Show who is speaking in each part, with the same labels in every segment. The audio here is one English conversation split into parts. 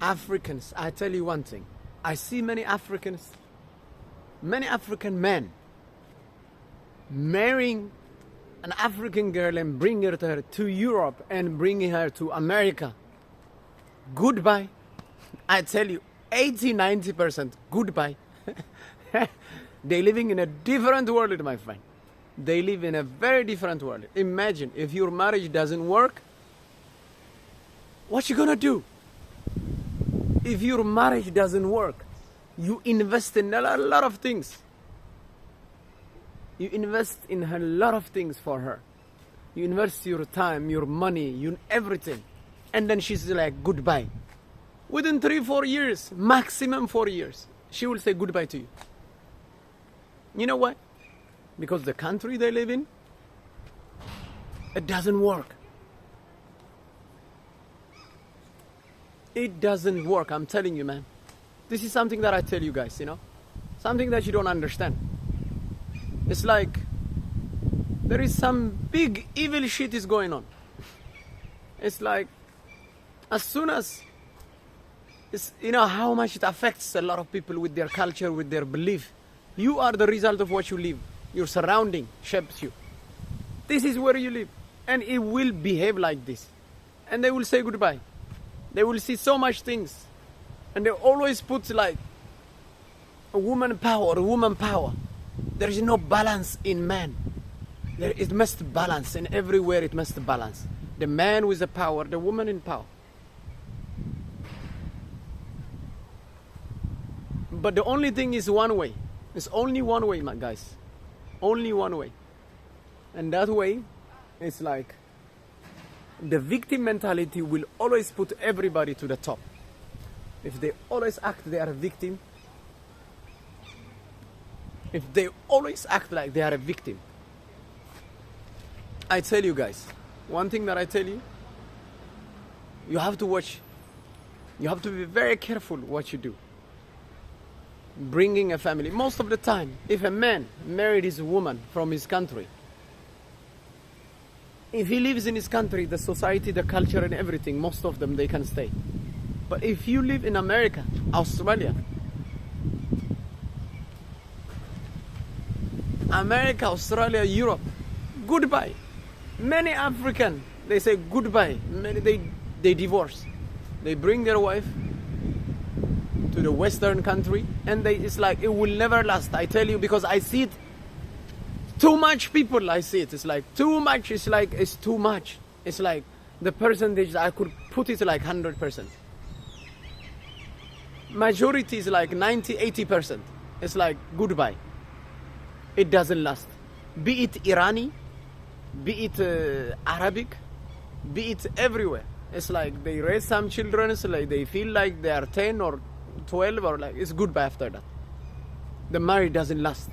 Speaker 1: Africans, I tell you one thing. I see many African men marrying an African girl and bringing her to Europe and bringing her to America. Goodbye. I tell you, 80-90% goodbye. They living in a different world, my friend. They live in a very different world. Imagine if your marriage doesn't work, what you gonna do? If your marriage doesn't work, you invest in a lot of things. You invest in a lot of things for her. You invest your time, your money, everything. And then she's like, goodbye. Within 3-4 years, maximum 4 years, she will say goodbye to you. You know why? Because the country they live in, it doesn't work. It doesn't work, I'm telling you, man. This is something that I tell you guys, something that you don't understand. It's like there is some big evil shit is going on. It's like as soon as how much it affects a lot of people with their culture, with their belief. You are the result of what you live. Your surrounding shapes you. This is where you live, and it will behave like this, and they will say goodbye. They will see so much things, and they always put like a woman power. There is no balance in man. It must balance, and everywhere it must balance. The man with the power, the woman in power. But the only thing is one way. It's only one way, my guys. Only one way. And that way, it's like the victim mentality will always put everybody to the top. If they always act they are a victim, if they always act like they are a victim, I tell you guys, one thing that I tell you, you have to watch. You have to be very careful what you do. Bringing a family. Most of the time, if a man married his woman from his country, if he lives in his country, the society, the culture and everything, most of them, they can stay. But if you live in America, Australia, Europe, goodbye. Many African, they say goodbye. Many, they divorce. They bring their wife to the Western country, and it's like it will never last. I tell you, because I see it. Too much people, I see it. It's like too much. It's like it's too much. It's like the percentage I could put it like 100%. Majority is like 90-80%. It's like goodbye. It doesn't last. Be it Irani, be it Arabic, be it everywhere. It's like they raise some children. It's like they feel like they are 10 or 12 or like it's goodbye after that. The marriage doesn't last.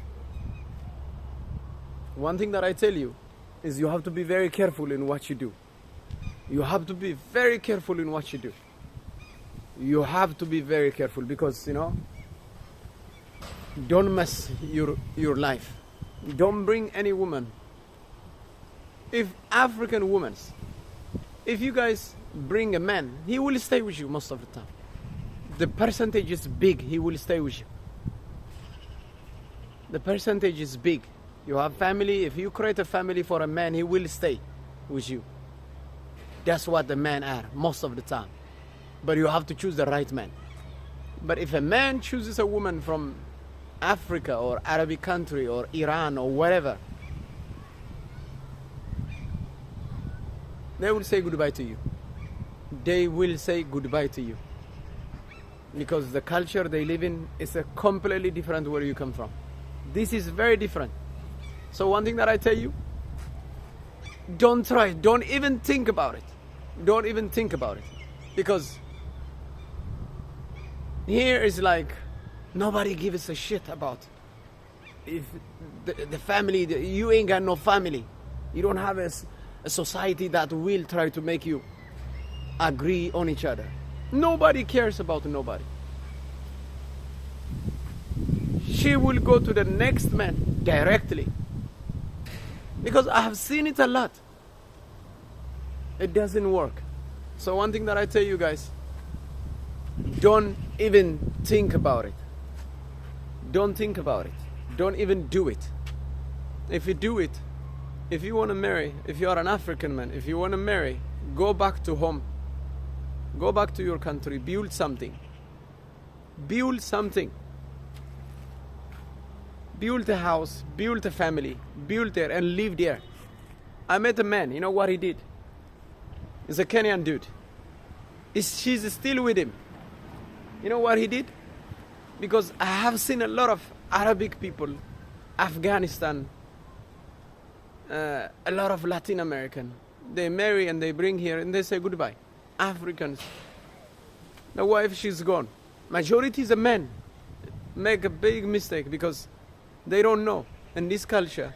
Speaker 1: One thing that I tell you is you have to be very careful in what you do. You have to be very careful in what you do. You have to be very careful because, don't mess your life. Don't bring any woman. If African women, if you guys bring a man, he will stay with you most of the time. The percentage is big, he will stay with you. The percentage is big. You have family, if you create a family for a man, he will stay with you. That's what the men are most of the time. But you have to choose the right man. But if a man chooses a woman from Africa or Arabic country or Iran or wherever, they will say goodbye to you. They will say goodbye to you. Because the culture they live in is a completely different where you come from. This is very different. So one thing that I tell you, don't try, don't even think about it. Don't even think about it. Because here is like, nobody gives a shit about if the family, you ain't got no family. You don't have a society that will try to make you agree on each other. Nobody cares about nobody. She will go to the next man directly. Because I have seen it a lot. It doesn't work. So one thing that I tell you guys, Don't even think about it. Don't think about it. Don't even do it. If you do it, if you want to marry, if you are an African man, if you want to marry, go back to home. Go back to your country. Build something. Build something. Build a house. Build a family. Build there and live there. I met a man. You know what he did? He's a Kenyan dude. She's still with him. You know what he did? Because I have seen a lot of Arabic people, Afghanistan, a lot of Latin American. They marry and they bring here and they say goodbye. Africans. The wife, she's gone. Majority is a men. Make a big mistake because they don't know. In this culture,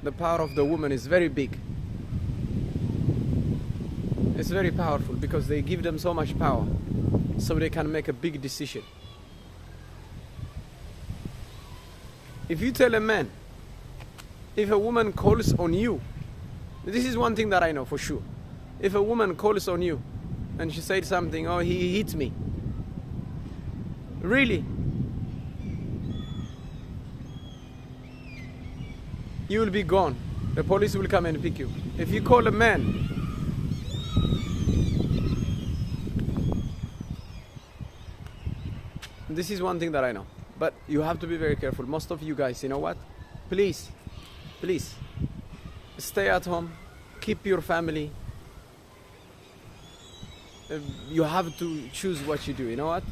Speaker 1: the power of the woman is very big. It's very powerful because they give them so much power so they can make a big decision. If you tell a man, if a woman calls on you, this is one thing that I know for sure. If a woman calls on you and she said something, oh, he hit me. Really? You will be gone. The police will come and pick you. If you call a man, this is one thing that I know. But you have to be very careful. Most of you guys, you know what? Please, stay at home. Keep your family. You have to choose what you do, you know what?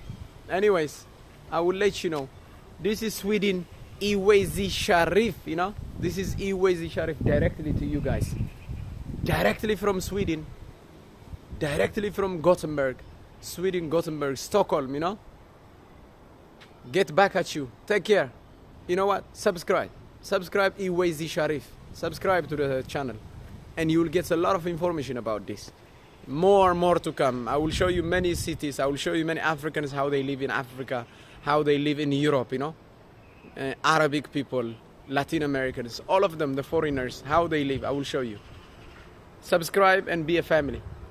Speaker 1: Anyways, I will let you know. This is Sweden, Iwezi Sharif, you know? This is Iwezi Sharif directly to you guys. Directly from Sweden. Directly from Gothenburg. Sweden, Gothenburg, Stockholm, you know? Get back at you. Take care. You know what? Subscribe. Subscribe Iwezi Sharif. Subscribe to the channel. And you will get a lot of information about this. More to come. I will show you many cities. I will show you many Africans, how they live in Africa, how they live in Europe, you know. Arabic people, Latin Americans, all of them, the foreigners, how they live. I will show you. Subscribe and be a family.